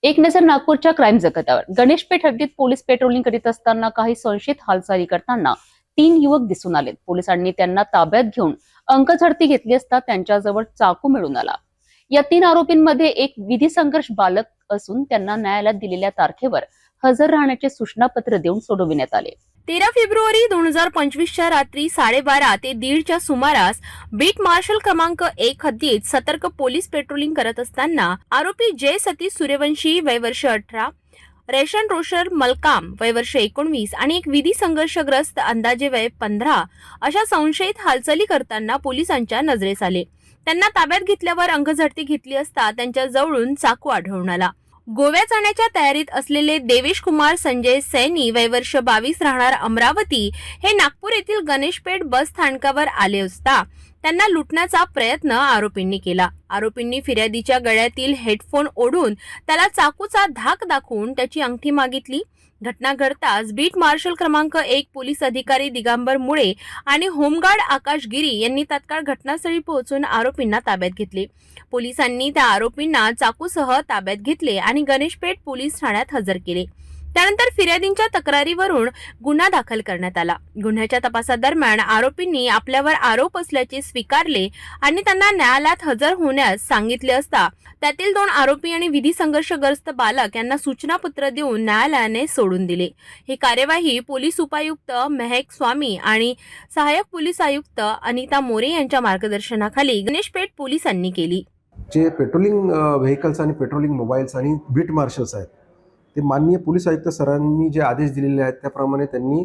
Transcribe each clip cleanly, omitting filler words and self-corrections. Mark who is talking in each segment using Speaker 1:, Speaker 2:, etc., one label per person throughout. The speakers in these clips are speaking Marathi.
Speaker 1: एक नजर नागपूरच्या क्राईम जगतावर. गणेशपेठ हद्दीत पोलीस पेट्रोलिंग करीत असताना काही संशयित हालचाली करताना 3 युवक दिसून आले. पोलिसांनी त्यांना ताब्यात घेऊन अंकझडती घेतली असता त्यांच्याजवळ चाकू मिळून आला. या 3 आरोपींमध्ये एक विधी संघर्ष बालक असून त्यांना न्यायालयात दिलेल्या तारखेवर हजर राहण्याचे सूचनापत्र देऊन सोडविण्यात आले.
Speaker 2: 13 फेब्रुवारी 2025च्या रात्री 12:30 ते 1:30च्या सुमारास बीट मार्शल क्रमांक 1 हद्दीत सतर्क पोलीस पेट्रोलिंग करत असताना आरोपी जय सतीश सूर्यवंशी वय वर्ष 18, रेशन रोशर मलकाम वय वर्ष 19 आणि एक विधी संघर्षग्रस्त अंदाजे वय 15 अशा संशयित हालचाली करताना पोलिसांच्या नजरेस आले. त्यांना ताब्यात घेतल्यावर अंगझडती घेतली असता त्यांच्या जवळून चाकू आढळून आला. गोव्यात जाण्याच्या तयारीत असलेले देवेश कुमार संजय सैनी वय वर्ष 22 राहणार अमरावती हे नागपूर येथील गणेशपेठ बस स्थानकावर आले असता त्यांना लुटण्याचा प्रयत्न आरोपींनी केला. आरोपींनी फिर्यादीच्या गळ्यातील हेडफोन ओढून त्याला चाकूचा धाक दाखवून त्याची अंगठी मागितली. घटना घडताच बीट मार्शल क्रमांक 1 पोलीस अधिकारी दिगंबर मुळे आणि होमगार्ड आकाश गिरी यांनी तात्काळ घटनास्थळी पोहोचून आरोपींना ताब्यात घेतले. पोलिसांनी त्या आरोपींना चाकूसह ताब्यात घेतले आणि गणेशपेठ पोलीस ठाण्यात हजर केले. त्यानंतर फिर्यादींच्या तक्रारीवरून गुन्हा दाखल करण्यात आला. गुन्ह्याच्या तपासादरम्यान आरोपींनी आपल्यावर आरोप असल्याचे स्वीकारले आणि त्यांना न्यायालयात हजर होण्यास सांगितले असता त्यातील 2 आरोपी आणि विधी संघर्षग्रस्त बालक यांना सूचनापत्र देऊन न्यायालयाने सोडून दिले. ही कार्यवाही पोलीस उपायुक्त महक स्वामी आणि सहाय्यक पोलीस आयुक्त अनिता मोरे यांच्या मार्गदर्शनाखाली गणेशपेठ पोलिसांनी केली.
Speaker 3: जे पेट्रोलिंग व्हेकल्स आणि पेट्रोलिंग मोबाईल्स आणि बीट मार्शल्स आहेत ते माननीय पोलीस आयुक्त सरांनी जे आदेश दिलेले आहेत त्याप्रमाणे त्यांनी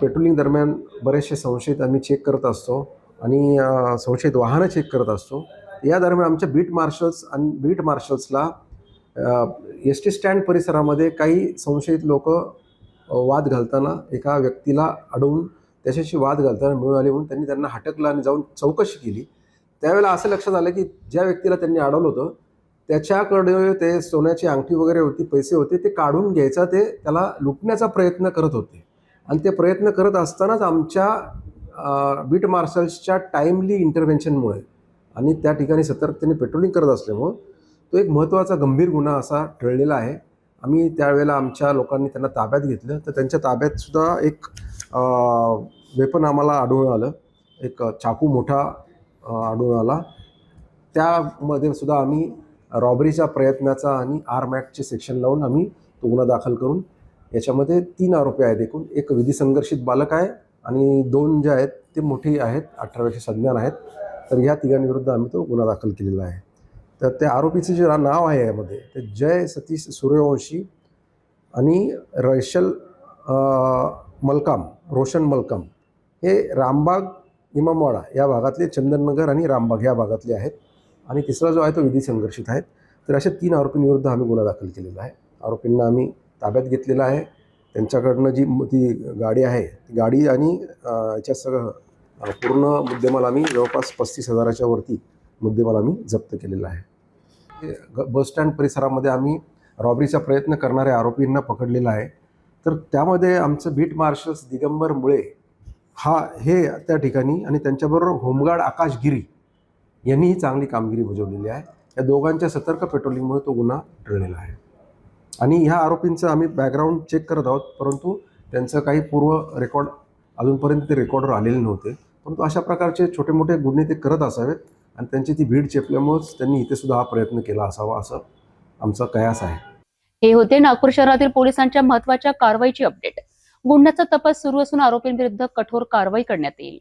Speaker 3: पेट्रोलिंग दरम्यान बरेचसे संशयित आम्ही चेक करत असतो आणि संशयित वाहनं चेक करत असतो. या दरम्यान आमच्या बीट मार्शल्सला एस.टी. स्टँड परिसरामध्ये काही संशयित लोक वाद घालताना एका व्यक्तीला अडवून त्याच्याशी वाद घालताना मिळून आले म्हणून त्यांनी त्यांना हटकलं आणि जाऊन चौकशी केली. त्यावेळेला असं लक्षात आलं की ज्या व्यक्तीला त्यांनी अडवलं होतं त्याच्याकडे ते सोन्याची अंगठी वगैरे होती, पैसे होते, ते काढून घ्यायचा ते त्याला लुटण्याचा प्रयत्न करत होते. आणि ते प्रयत्न करत असतानाच आमच्या बीट मार्शल्सच्या टाईमली इंटरव्हेन्शनमुळे आणि त्या ठिकाणी सतर्कतेने पेट्रोलिंग करत असल्यामुळं तो एक महत्त्वाचा गंभीर गुन्हा असा टळलेला आहे. आम्ही त्यावेळेला आमच्या लोकांनी त्यांना ताब्यात घेतलं तर त्यांच्या ताब्यातसुद्धा एक वेपन आम्हाला आढळून आलं, एक चाकू मोठा आढळून आला. त्यामध्ये सुद्धा आम्ही रॉबरीच्या प्रयत्नाचा आणि आर्म ॲक्टचे सेक्शन लावून आम्ही तो गुन्हा दाखल करून याच्यामध्ये 3 आरोपी आहेत. एकूण एक विधी संघर्षित बालक आहे आणि 2 जे आहेत ते मोठे आहेत, 18 वर्ष संज्ञान आहेत. तर ह्या तिघांविरुद्ध आम्ही तो गुन्हा दाखल केलेला आहे. तर त्या आरोपीचं जे नाव आहे यामध्ये ते जय सतीश सूर्यवंशी आणि रोशन मलकाम हे रामबाग इमामवाडा या भागातले, चंदननगर आणि रामबाग या भागातले आहेत. आणि तिसरा जो आहे तो विधी संघर्षित आहेत. तर अशा 3 आरोपींविरुद्ध आम्ही गुन्हा दाखल केलेला आहे. आरोपींना आम्ही ताब्यात घेतलेला आहे. त्यांच्याकडनं जी ती गाडी आहे ती गाडी आणि याच्यासह पूर्ण मुद्देमाल आम्ही जवळपास 35,000च्या वरती मुद्देमाल आम्ही जप्त केलेला आहे. बसस्टँड परिसरामध्ये आम्ही रॉबरीचा प्रयत्न करणाऱ्या आरोपींना पकडलेला आहे. तर त्यामध्ये आमचं बीट मार्शल्स दिगंबर मुळे हे त्या ठिकाणी आणि त्यांच्याबरोबर होमगार्ड आकाश गिरी यांनीही चांगली कामगिरी बजावलेली आहे. या दोघांच्या सतर्क पेट्रोलिंगमुळे तो गुन्हा टळलेला आहे. आणि ह्या आरोपींचं आम्ही बॅकग्राऊंड चेक करत आहोत, परंतु त्यांचं काही पूर्व रेकॉर्ड अजूनपर्यंत ते रेकॉर्डवर आलेले नव्हते. परंतु अशा प्रकारचे छोटे मोठे गुन्हे ते करत असावेत आणि त्यांची ती भीड चेपल्यामुळेच त्यांनी इथे सुद्धा हा प्रयत्न केला असावा असं आमचा कयास आहे.
Speaker 1: हे होते नागपूर शहरातील पोलिसांच्या महत्त्वाच्या कारवाईची अपडेट. गुन्ह्याचा तपास सुरू असून आरोपींविरुद्ध कठोर कारवाई करण्यात येईल.